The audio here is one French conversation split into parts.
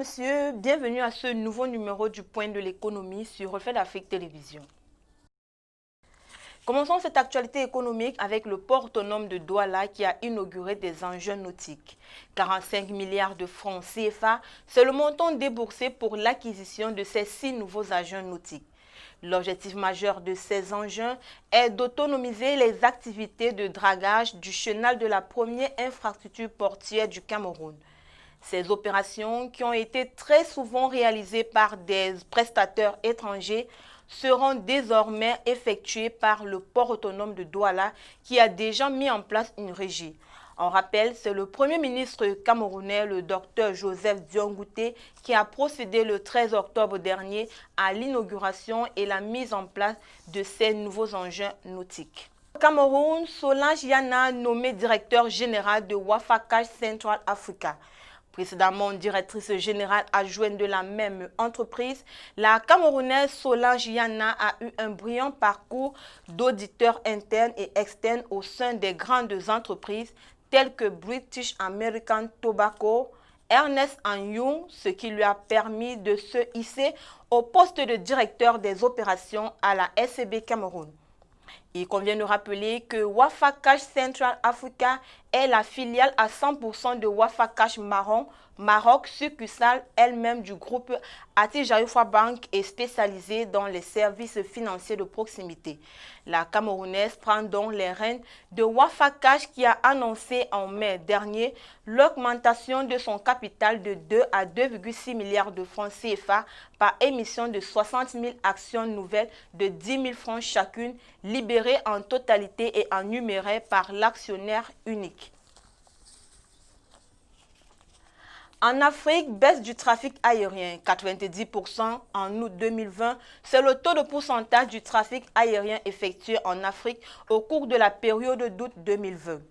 monsieur, bienvenue à ce nouveau numéro du Point de l'économie sur Reflet d'Afrique Télévision. Commençons cette actualité économique avec le port autonome de Douala qui a inauguré des engins nautiques. 45 milliards de francs CFA, c'est le montant déboursé pour l'acquisition de ces 6 nouveaux engins nautiques. L'objectif majeur de ces engins est d'autonomiser les activités de dragage du chenal de la première infrastructure portuaire du Cameroun. Ces opérations, qui ont été très souvent réalisées par des prestataires étrangers, seront désormais effectuées par le port autonome de Douala qui a déjà mis en place une régie. On rappelle, c'est le Premier ministre camerounais, le docteur Joseph Diongouté, qui a procédé le 13 octobre dernier à l'inauguration et la mise en place de ces nouveaux engins nautiques. Au Cameroun, Solange Yana, nommée directeur général de Wafakash Central Africa. Précédemment directrice générale adjointe de la même entreprise, la Camerounaise Solange Yana a eu un brillant parcours d'auditeur interne et externe au sein des grandes entreprises telles que British American Tobacco, Ernest & Young, ce qui lui a permis de se hisser au poste de directeur des opérations à la SCB Cameroun. Il convient de rappeler que Wafakash Central Africa est la filiale à 100% de Wafakash Maroc, succursale elle-même du groupe Attijarifa Bank et spécialisée dans les services financiers de proximité. La Camerounaise prend donc les rênes de Wafakash qui a annoncé en mai dernier l'augmentation de son capital de 2 à 2,6 milliards de francs CFA par émission de 60 000 actions nouvelles de 10 000 francs chacune, libérées en totalité et en numéraire par l'actionnaire unique. En Afrique, baisse du trafic aérien, 90% en août 2020. C'est le taux de pourcentage du trafic aérien effectué en Afrique au cours de la période d'août 2020.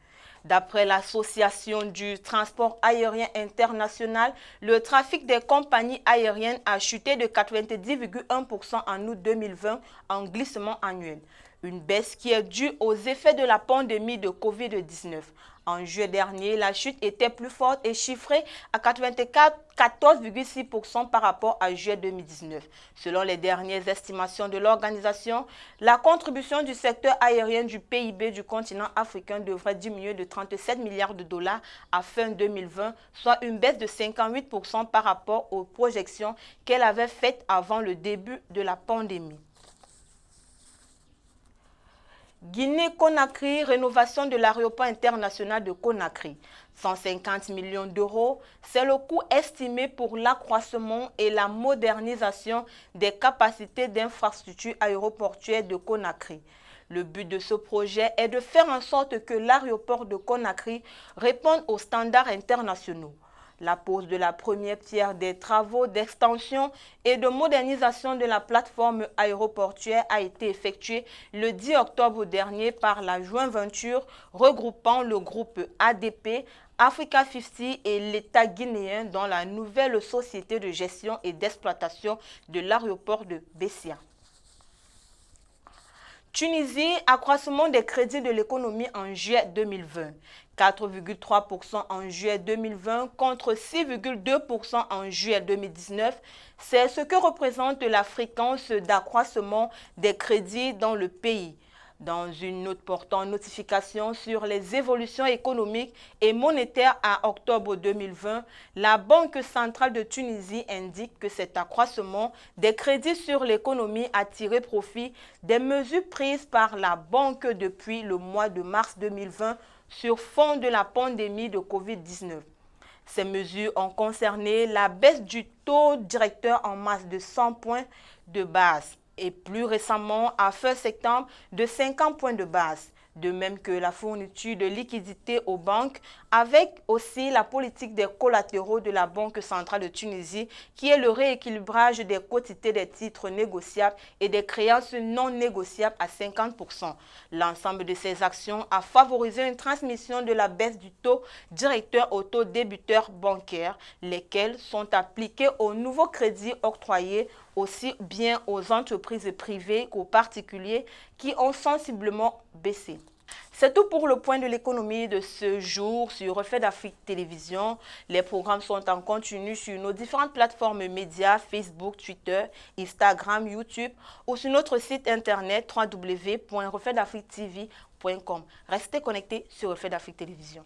D'après l'Association du transport aérien international, le trafic des compagnies aériennes a chuté de 90,1% en août 2020 en glissement annuel. Une baisse qui est due aux effets de la pandémie de Covid-19. En juillet dernier, la chute était plus forte et chiffrée à 14,6% par rapport à juillet 2019. Selon les dernières estimations de l'organisation, la contribution du secteur aérien du PIB du continent africain devrait diminuer de 37 milliards de dollars à fin 2020, soit une baisse de 58% par rapport aux projections qu'elle avait faites avant le début de la pandémie. Guinée-Conakry, rénovation de l'aéroport international de Conakry. 150 millions d'euros, c'est le coût estimé pour l'accroissement et la modernisation des capacités d'infrastructures aéroportuaires de Conakry. Le but de ce projet est de faire en sorte que l'aéroport de Conakry réponde aux standards internationaux. La pose de la première pierre des travaux d'extension et de modernisation de la plateforme aéroportuaire a été effectuée le 10 octobre dernier par la joint venture regroupant le groupe ADP, Africa 50 et l'État guinéen dans la nouvelle société de gestion et d'exploitation de l'aéroport de Bessia. Tunisie, accroissement des crédits de l'économie en juillet 2020. 4,3% en juillet 2020 contre 6,2% en juillet 2019. C'est ce que représente la fréquence d'accroissement des crédits dans le pays. Dans une note portant notification sur les évolutions économiques et monétaires à octobre 2020, la Banque centrale de Tunisie indique que cet accroissement des crédits sur l'économie a tiré profit des mesures prises par la banque depuis le mois de mars 2020 sur fond de la pandémie de Covid-19. Ces mesures ont concerné la baisse du taux directeur en masse de 100 points de base et plus récemment, à fin septembre, de 50 points de base. De même que la fourniture de liquidités aux banques, avec aussi la politique des collatéraux de la Banque centrale de Tunisie, qui est le rééquilibrage des quotités des titres négociables et des créances non négociables à 50%. L'ensemble de ces actions a favorisé une transmission de la baisse du taux directeur au taux débiteur bancaire, lesquels sont appliqués aux nouveaux crédits octroyés aussi bien aux entreprises privées qu'aux particuliers qui ont sensiblement baissé. C'est tout pour le point de l'économie de ce jour sur Reflet d'Afrique Télévision. Les programmes sont en continu sur nos différentes plateformes médias, Facebook, Twitter, Instagram, YouTube ou sur notre site internet www.refletdafriquetv.com. Restez connectés sur Reflet d'Afrique Télévision.